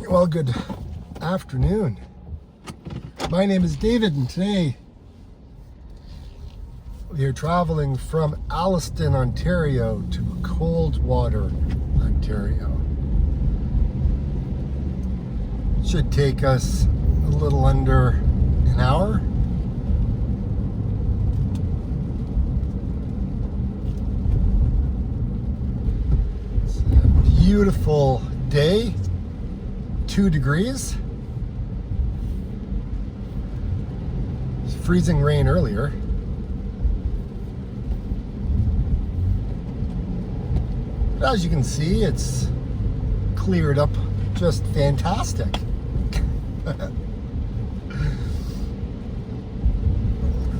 Well, good afternoon. My name is David, and today we are traveling from Alliston, Ontario to Coldwater, Ontario. It should take us a little under an hour. It's a beautiful day. 2 degrees. It's freezing rain earlier. But as you can see, it's cleared up just fantastic.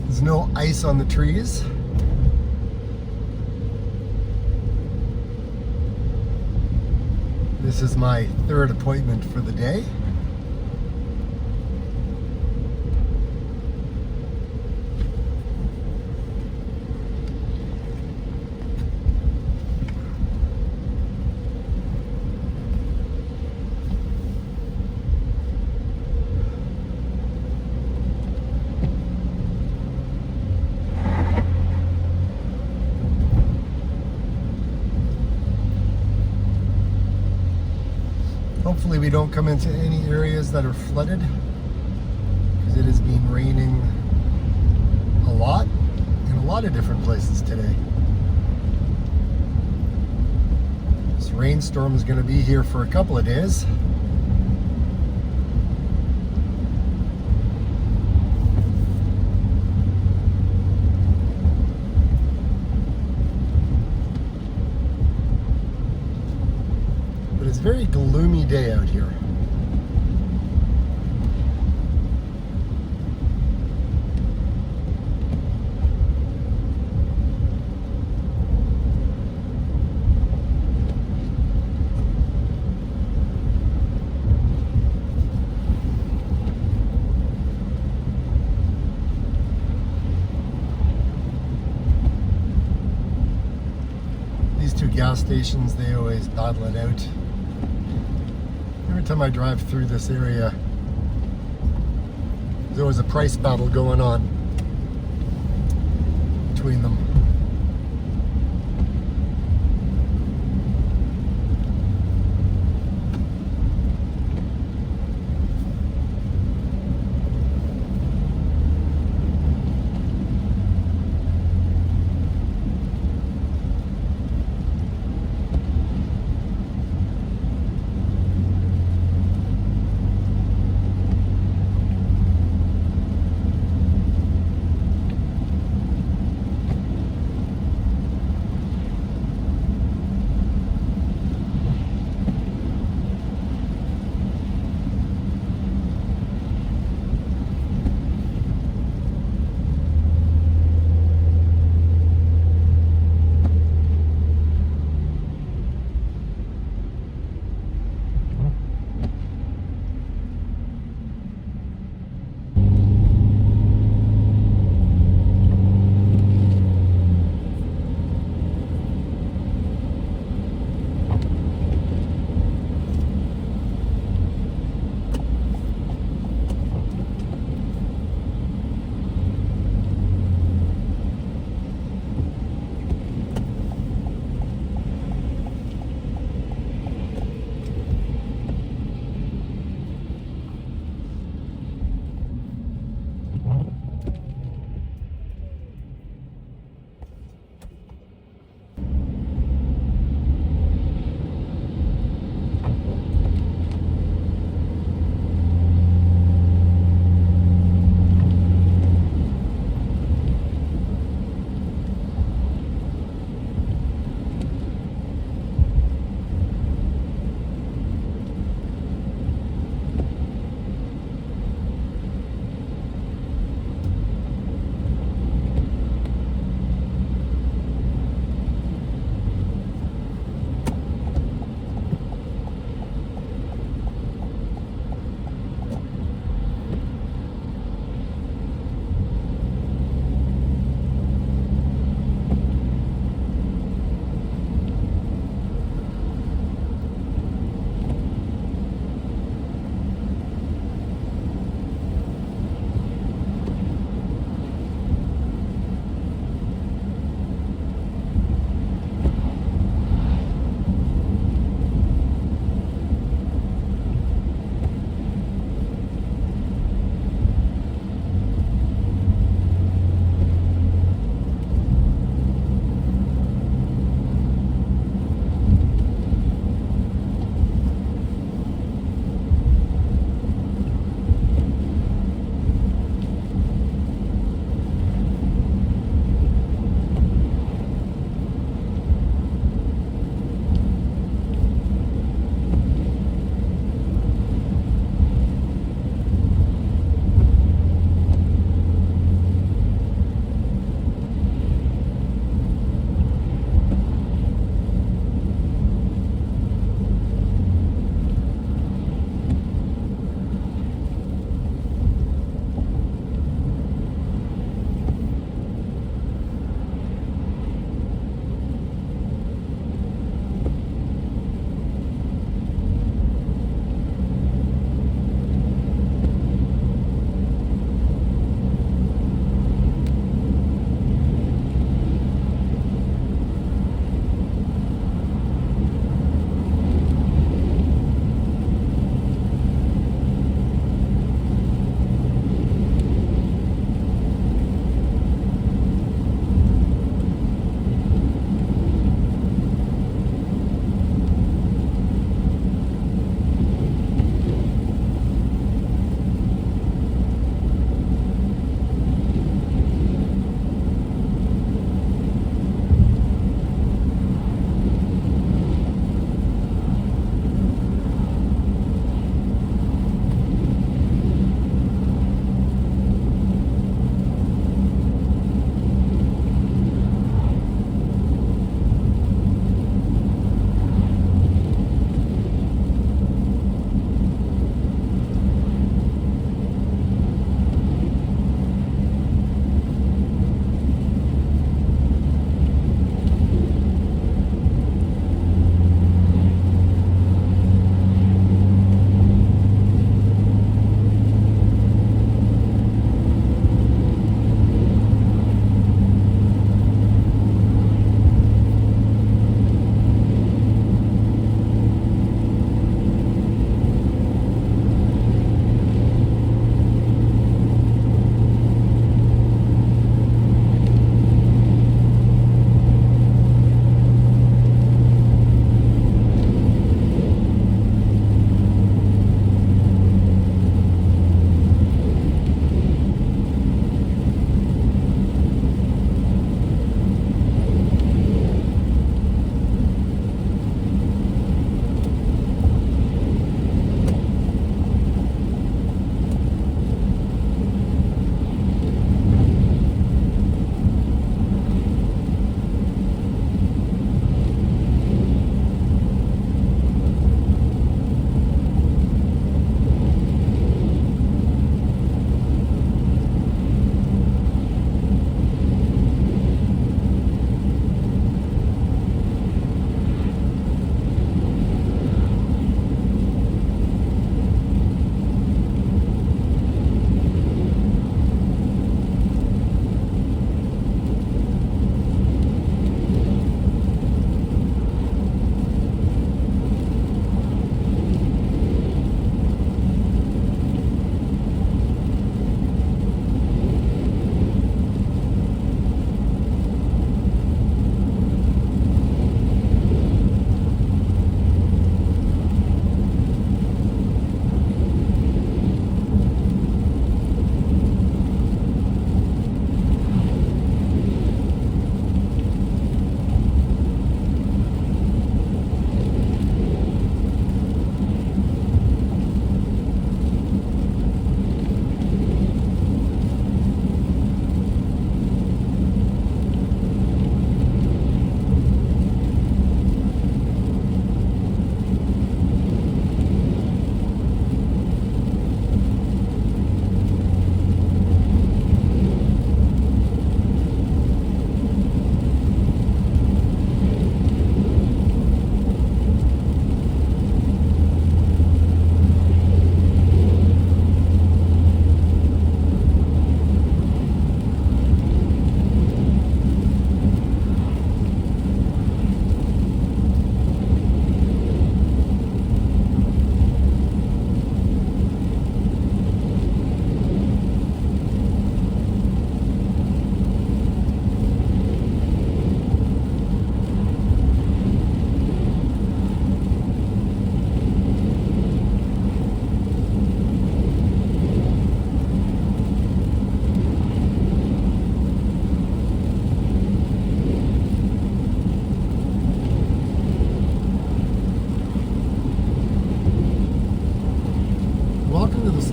There's no ice on the trees. This is my third appointment for the day. Hopefully we don't come into any areas that are flooded, because it has been raining a lot in a lot of different places today. This rainstorm is going to be here for a couple of days. It's a very gloomy day out here. These two gas stations, they always battle it out. Every time I drive through this area, there's always a price battle going on between them.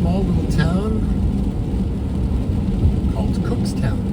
small little town called Cookstown.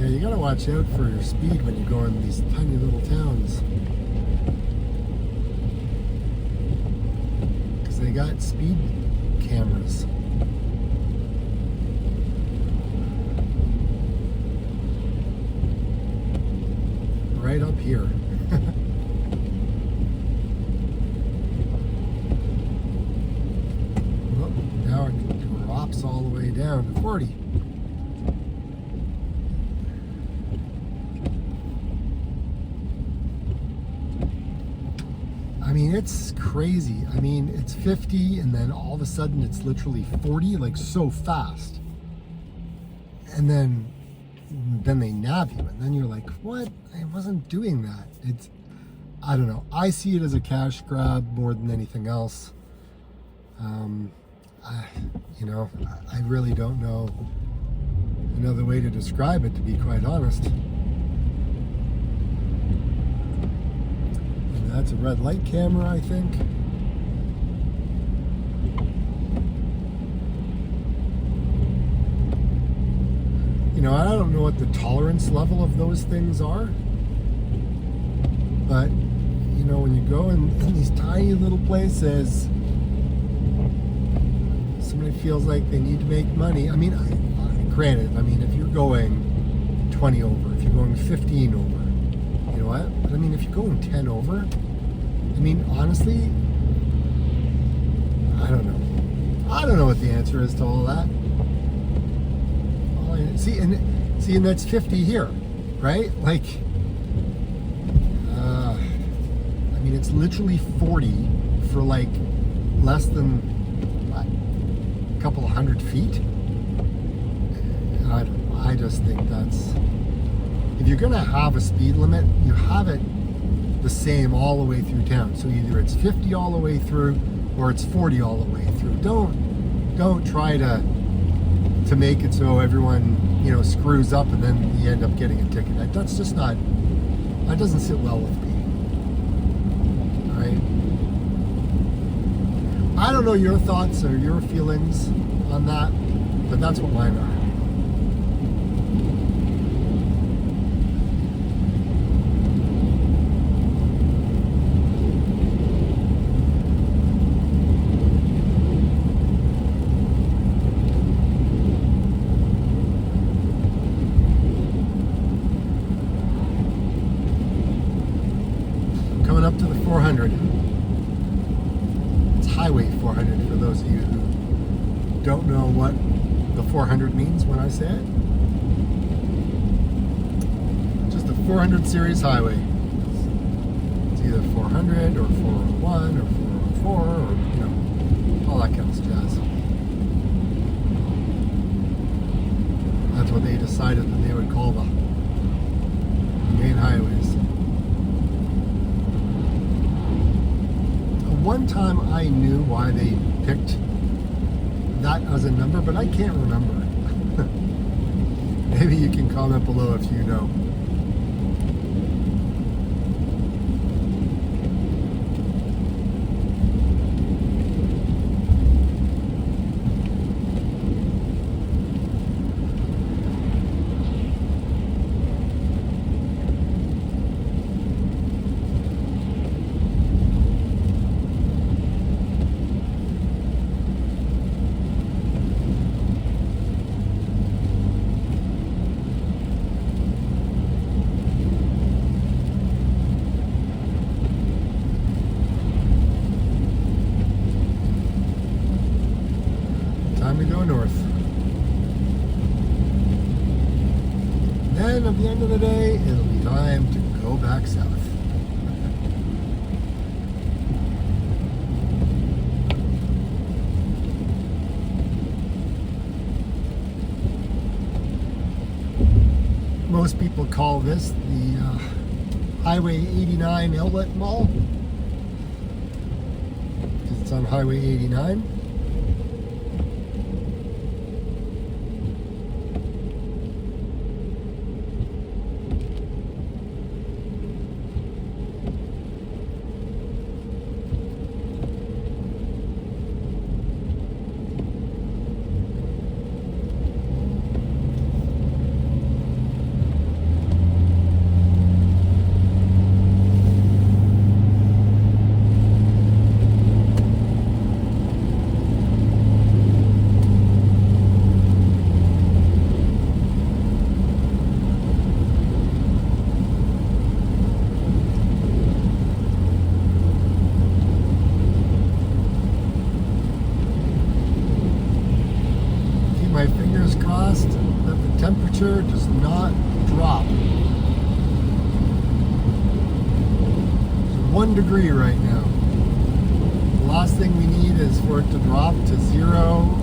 You gotta watch out for your speed when you go in these tiny little towns, because they got speed cameras. Right up here. Oh, now it drops all the way down to 40. I mean, it's crazy. I mean, it's 50 and then all of a sudden it's literally 40, like so fast. And then they nab you and then you're like, what? I wasn't doing that. It's, I don't know. I see it as a cash grab more than anything else. I really don't know another way to describe it, to be quite honest. That's a red light camera, I think. You know, I don't know what the tolerance level of those things are, but you know, when you go in these tiny little places, somebody feels like they need to make money. I mean, granted, I mean, if you're going 20 over, if you're going 15 over, you know what? But I mean, if you're going 10 over, I mean, honestly, I don't know. I don't know what the answer is to all that. See, and that's 50 here, right? Like, I mean, it's literally 40 for like less than what, a couple of 100 feet. I don't know. I just think that's, if you're gonna have a speed limit, you have it the same all the way through town. So either it's 50 all the way through or it's 40 all the way through. Don't try to make it so everyone, you know, screws up and then you end up getting a ticket. That's just not, that doesn't sit well with me. All right? I don't know your thoughts or your feelings on that, but that's what mine are. Up to the 400. It's Highway 400 for those of you who don't know what the 400 means when I say it. Just a 400 series highway. It's either 400 or 401 or 404 or, you know, all that kind of jazz. That's what they decided that they would call the main highways. One time I knew why they picked that as a number, but I can't remember. Maybe you can comment below if you know. time to go north. Then at the end of the day, it'll be time to go back south. Most people call this the Highway 89 Outlet Mall, because it's on Highway 89. My fingers crossed that the temperature does not drop. It's 1 degree right now. The last thing we need is for it to drop to 0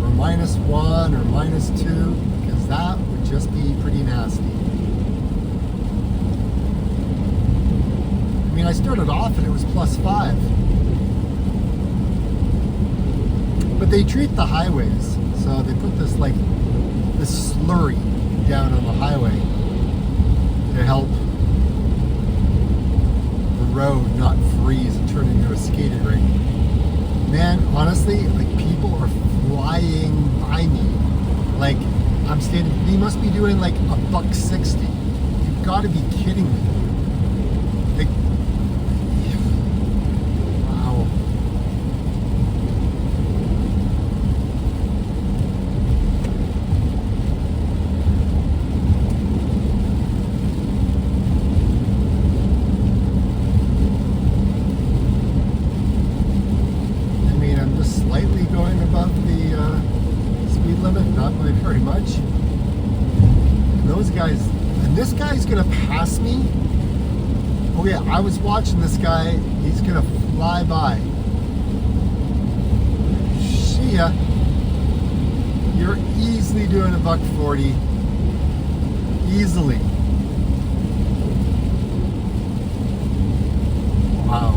or -1 or -2, because that would just be pretty nasty. I mean, I started off and it was +5. But they treat the highways. So they put this slurry down on the highway to help the road not freeze and turn into a skating rink. Man, honestly, people are flying by me. I'm standing, they must be doing $1.60. You've got to be kidding me. Wow. Slightly going above the speed limit, not by very much. And those guys, and this guy's gonna pass me. Oh yeah, I was watching this guy. He's gonna fly by. See ya. You're easily doing $1.40. Easily. Wow.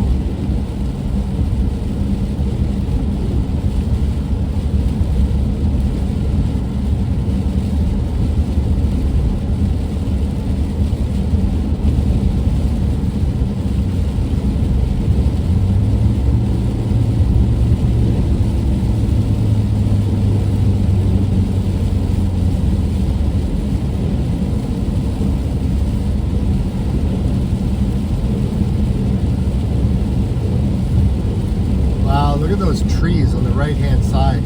Look at those trees on the right hand side.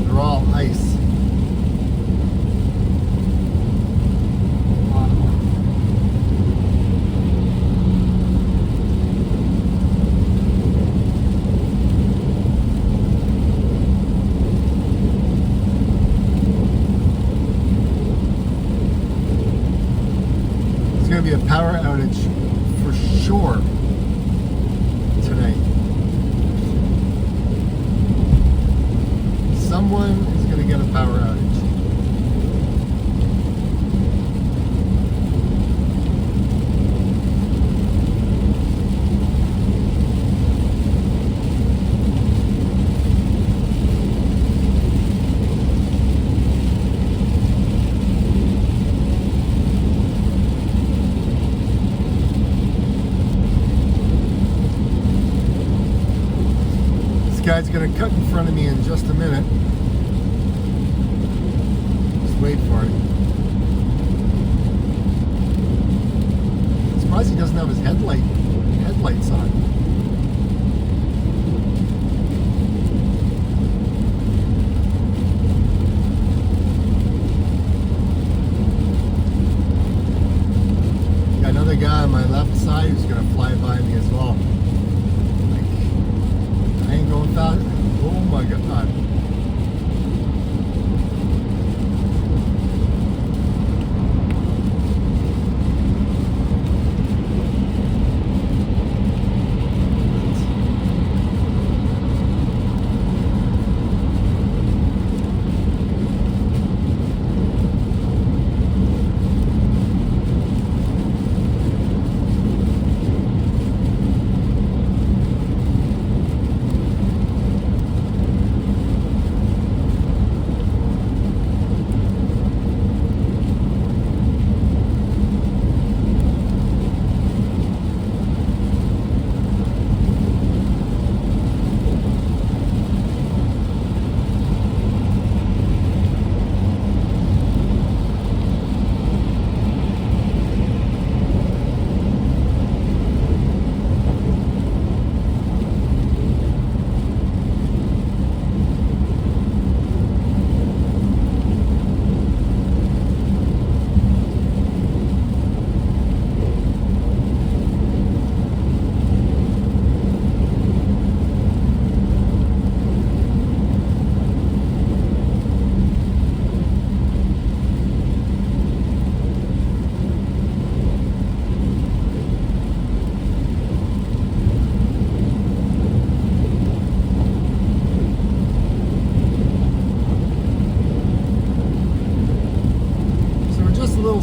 They're all ice. Wow. There's going to be a power outage for sure tonight. Someone is going to get a power outage. This guy's going to cut in front of me in just a minute. Wait for it. I'm surprised he doesn't have his headlights on. Got another guy on my left side who's gonna fly by me as well. I ain't going fast. Oh my God.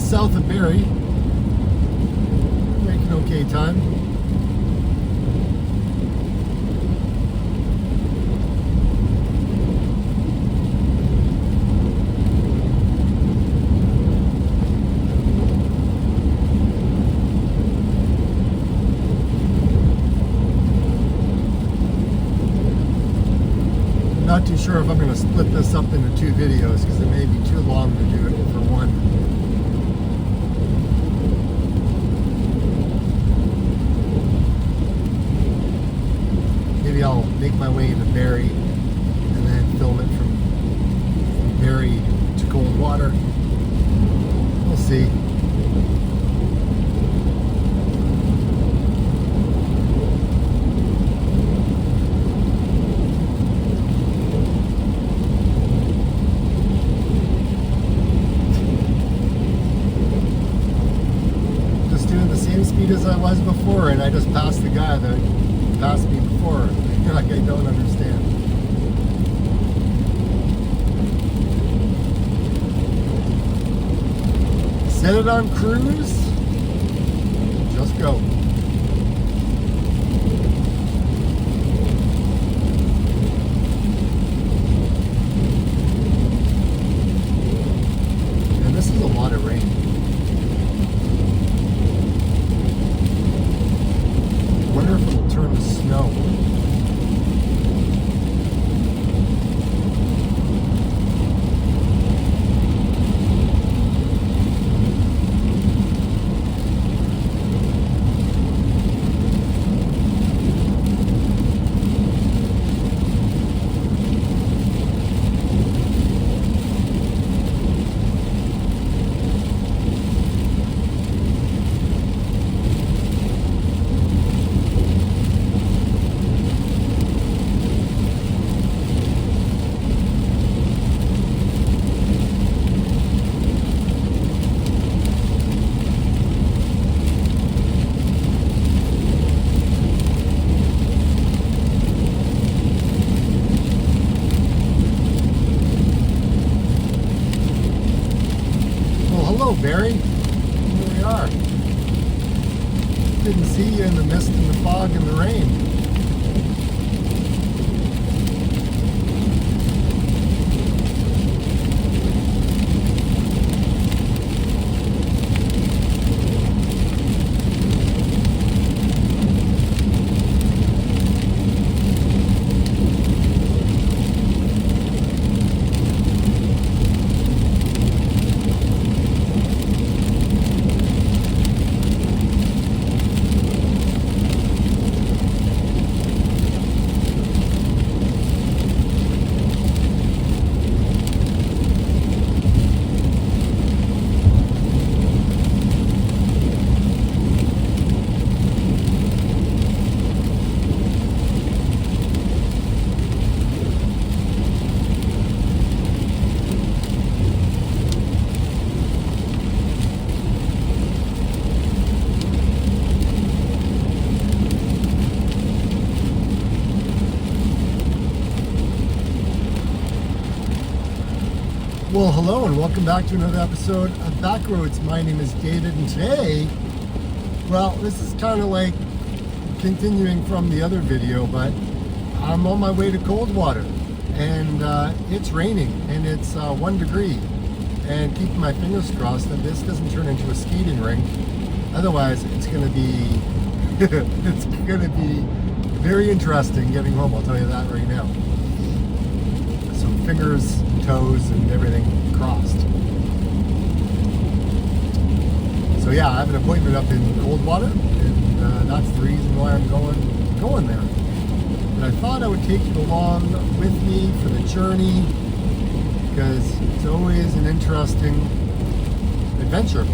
just south of Barrie. Making okay time. Not too sure if I'm going to split this up into two videos because it may be too long to do it for one. Maybe I'll make my way into Barrie and then film it from Barrie to Coldwater. We'll see. Speed as I was before, and I just passed the guy that passed me before. Like, I don't understand. Set it on cruise, just go. And this is a lot of rain. I wonder if it'll turn to snow. Hello, Barrie. Here we are. Didn't see you in the mist and the fog and the rain. Well, hello and welcome back to another episode of Backroads. My name is David, and today, well, this is kind of like continuing from the other video, but I'm on my way to Coldwater, and it's raining, and it's 1 degree, and keeping my fingers crossed that this doesn't turn into a skating rink. Otherwise, it's going to be it's going to be very interesting getting home. I'll tell you that right now. So fingers, toes, and everything crossed. So yeah, I have an appointment up in Coldwater, and that's the reason why I'm going there. But I thought I would take you along with me for the journey because it's always an interesting adventure.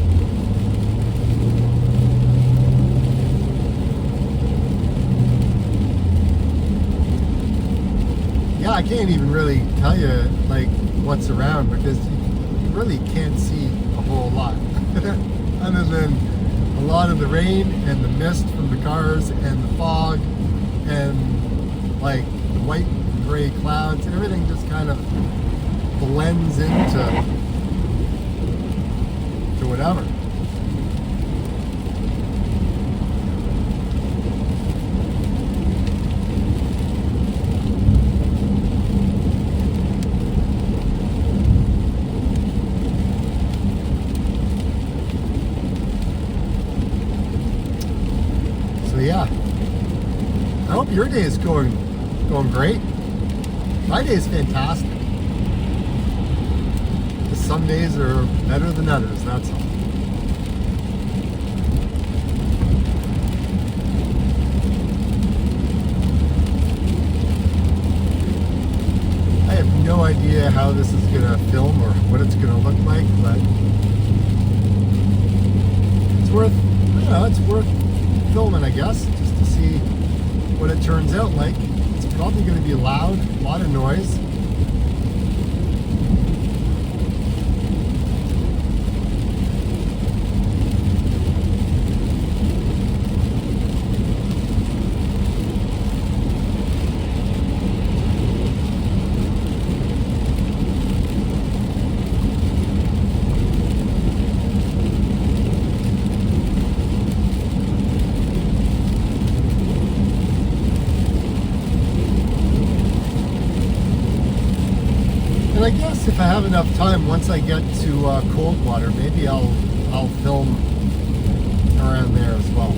Yeah, I can't even really tell you like what's around because you really can't see a whole lot other than a lot of the rain and the mist from the cars and the fog and like the white and gray clouds. Everything just kind of blends into whatever. So yeah, I hope your day is going great. My day is fantastic. Some days are better than others, that's all. I have no idea how this is going to film or what it's going to look like, but it's worth filming, I guess, just to see what it turns out like. It's probably going to be loud, a lot of noise. And I guess if I have enough time, once I get to Coldwater, maybe I'll film around there as well.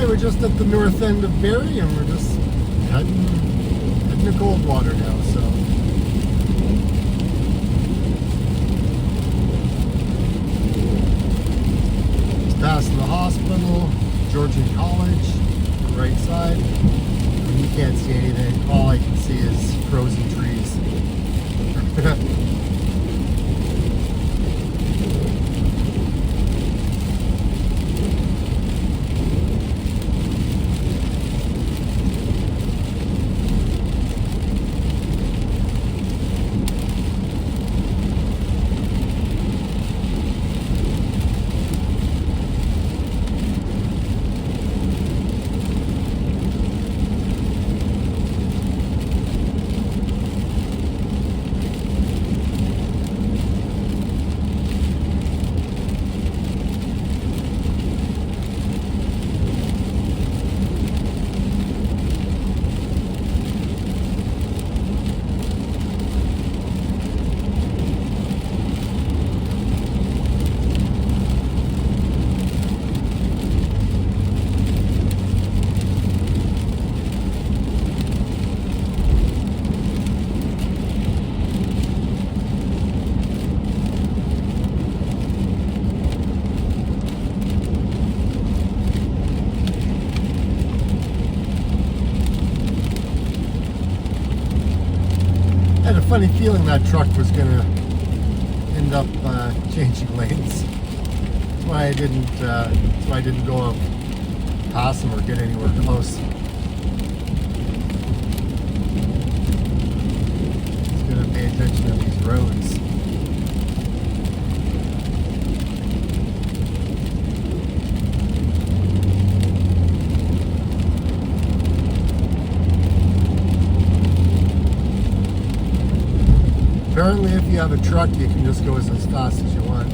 We're just at the north end of Barrie, and we're just heading to Coldwater now, so. Just passing the hospital, Georgian College, the right side. And you can't see anything. All I can see is frozen trees. I had a funny feeling that truck was going to end up changing lanes. That's why I didn't go up past him or get anywhere close. Just going to pay attention to these roads. Apparently, if you have a truck, you can just go as fast as you want.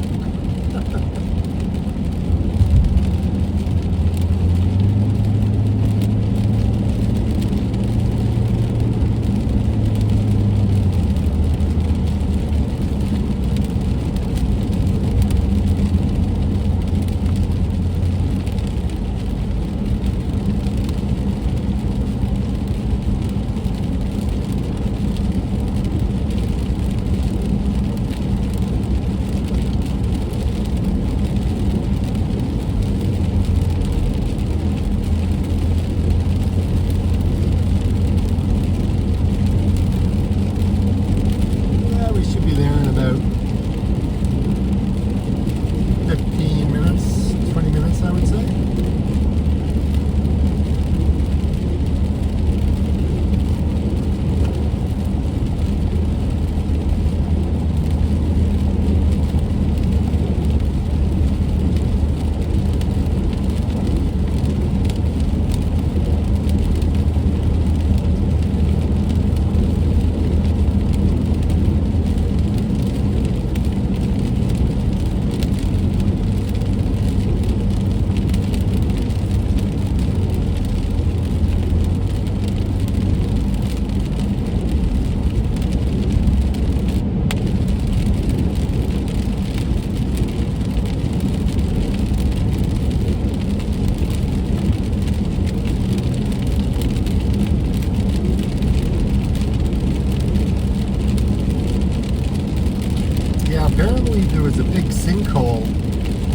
Apparently there was a big sinkhole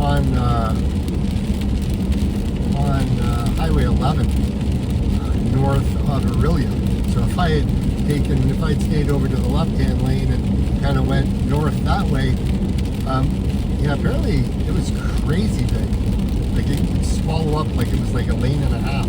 on Highway 11 north of Aurelia. So if I'd stayed over to the left-hand lane and kind of went north that way, yeah, apparently it was crazy big. Like it could swallow up like it was like a lane and a half.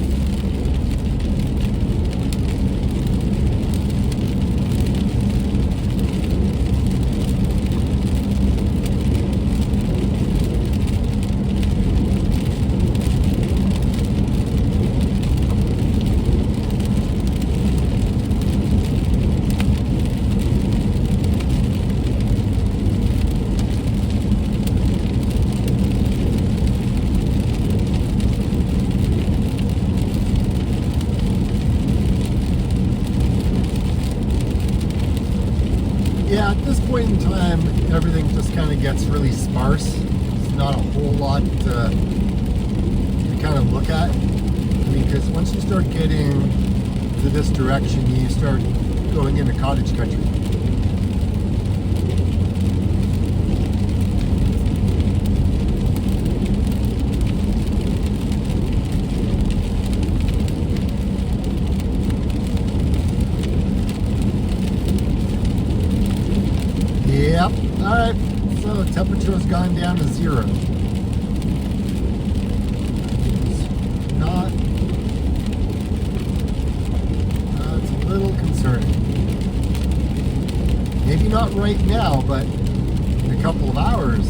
Yeah, at this point in time, everything just kind of gets really sparse. There's not a whole lot to kind of look at. I mean, because once you start getting to this direction, you start going into cottage country. Yep. Alright. So the temperature has gone down to 0. It's a little concerning. Maybe not right now, but in a couple of hours,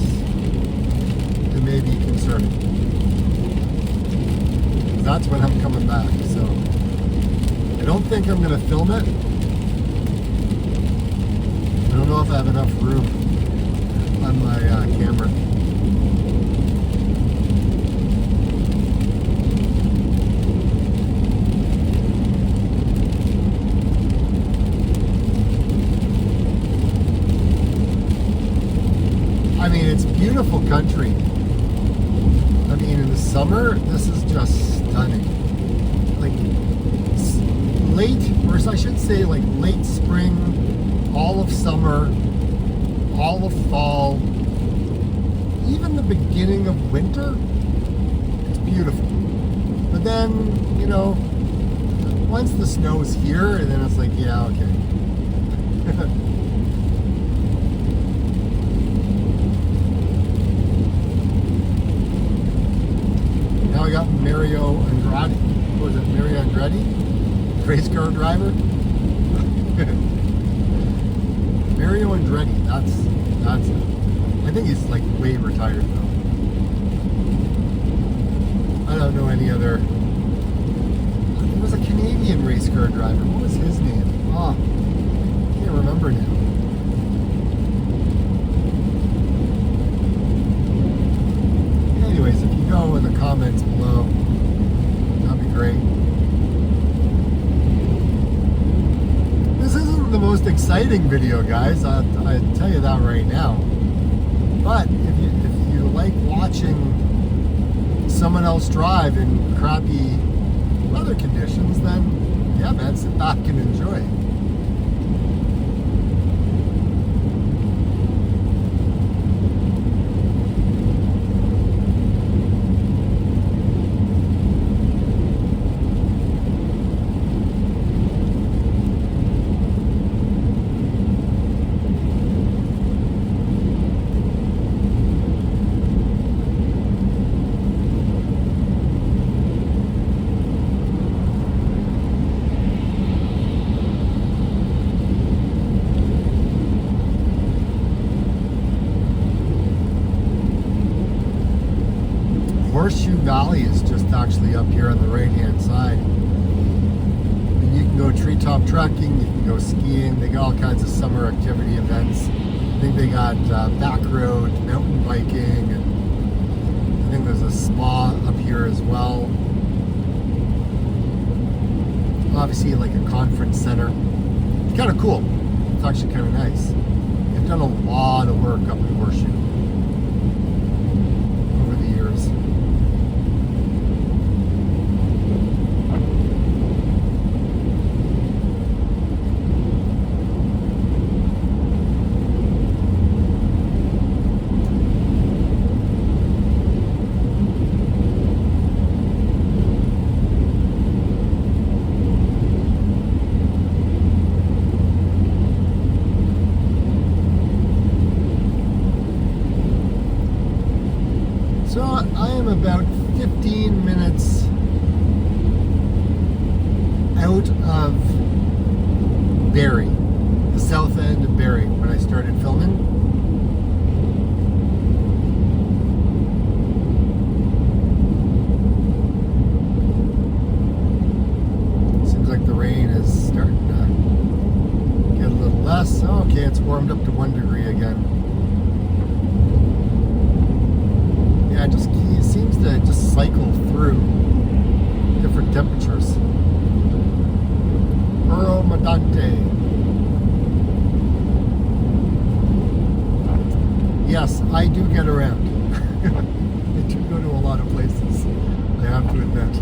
it may be concerning. That's when I'm coming back. So I don't think I'm going to film it. I don't know if I have enough room on my camera. I mean, it's beautiful country. I mean, in the summer, this is just stunning. Like late, or I should say like late spring, all of summer, all of fall, even the beginning of winter, it's beautiful. But then, you know, once the snow's here, and then it's like, yeah, okay. Now we got Mario Andrade. What was it, Mario Andretti? Race car driver? Mario Andretti, that's I think he's like way retired though. I don't know any other. There was a Canadian race car driver. What was his name? Oh, can't remember now. Anyways, if you go in the comments below, that'd be great. This isn't the most exciting video, guys. I tell you that right now. But if you like watching someone else drive in crappy weather conditions, then yeah, man, sit back and enjoy. Horseshoe Valley is just actually up here on the right hand side. And you can go treetop trekking, you can go skiing, they got all kinds of summer activity events. I think they got Backroads, mountain biking, and I think there's a spa up here as well. Obviously like a conference center. It's kind of cool. It's actually kind of nice. They've done a lot of work up in Horseshoe over the years. So I am about 15 minutes out of Barrie, the south end of Barrie, when I started filming. Seems like the rain is starting to get a little less. Okay, it's warmed up to 1 degree again. Yeah, it seems to just cycle through different temperatures. Madante. Yes, I do get around. I do go to a lot of places, I have to admit.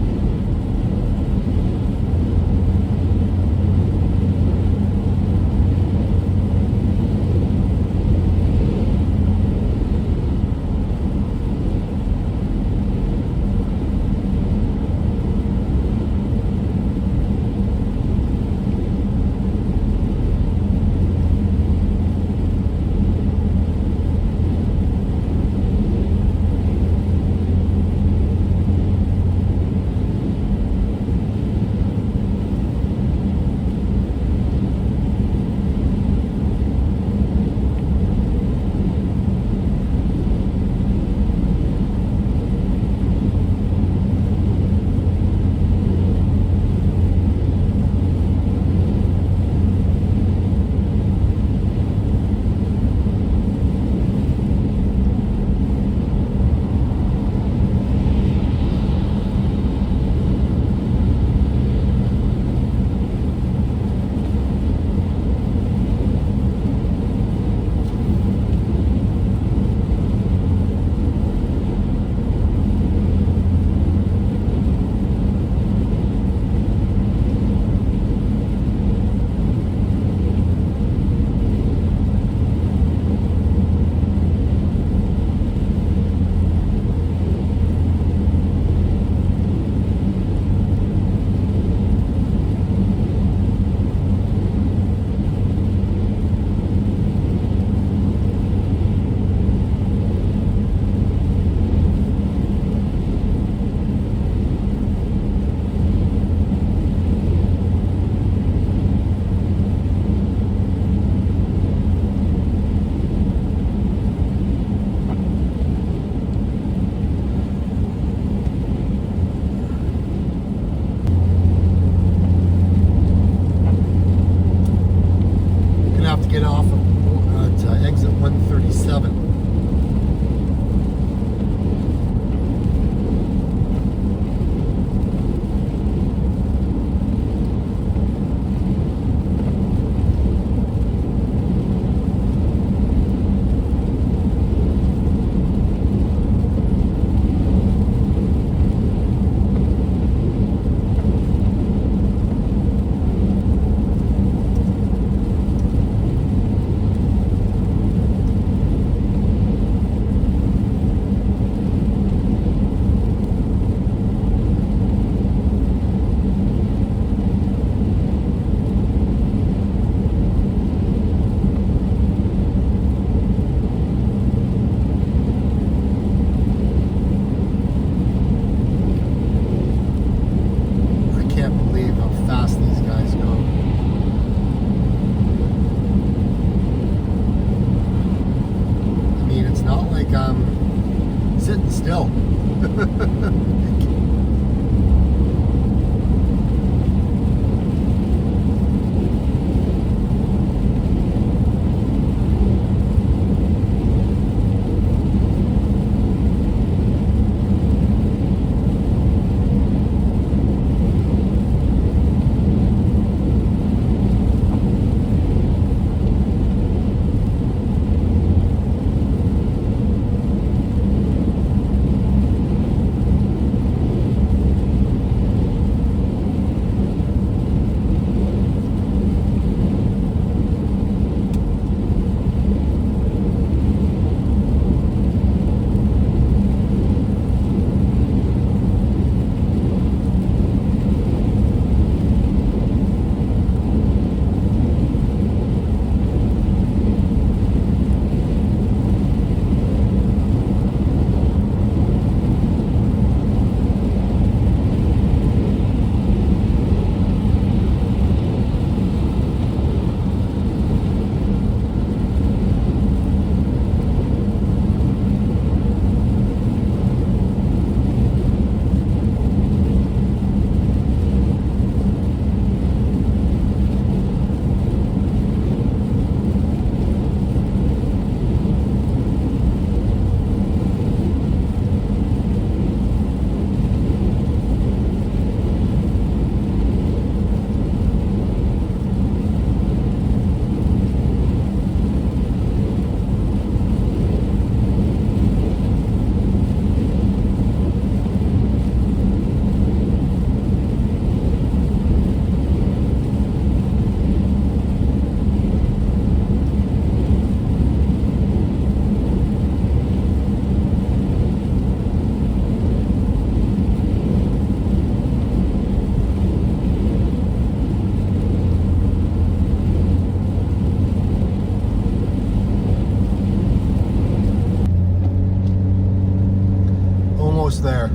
almost there.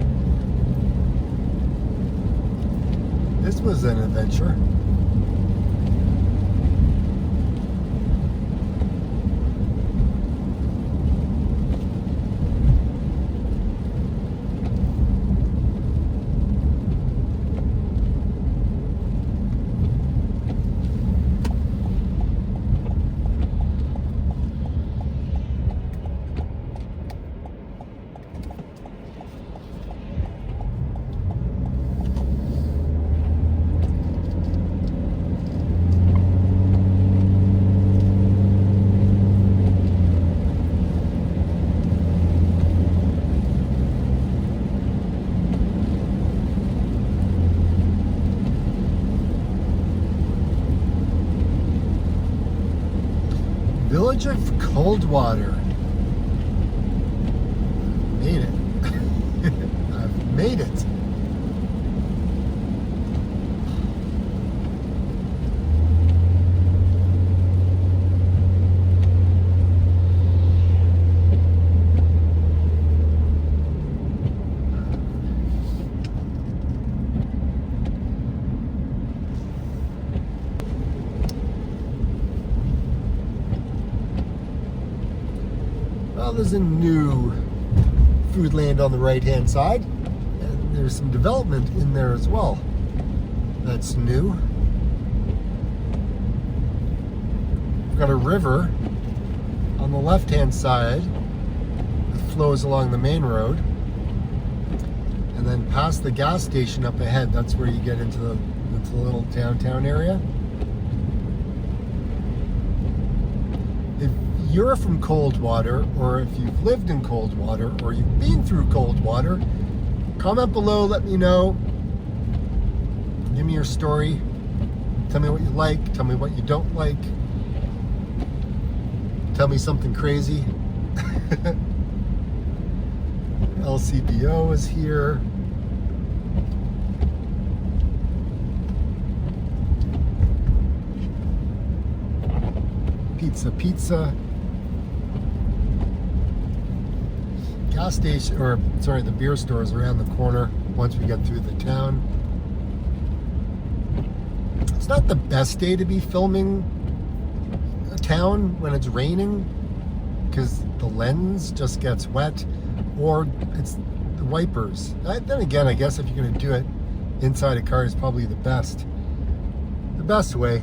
This was an adventure. Village of Coldwater. Made it. I've made it. Well, there's a new food land on the right-hand side, and there's some development in there as well. That's new. We've got a river on the left-hand side that flows along the main road, and then past the gas station up ahead, that's where you get into the little downtown area. If you're from Coldwater, or if you've lived in Coldwater, or you've been through Coldwater, comment below, let me know. Give me your story. Tell me what you like, tell me what you don't like. Tell me something crazy. LCBO is here. Pizza. Gas station, or sorry, the beer store is around the corner once we get through the town. It's not the best day to be filming a town when it's raining, because the lens just gets wet, or it's the wipers. Then again, I guess if you're going to do it inside a car is probably the best way.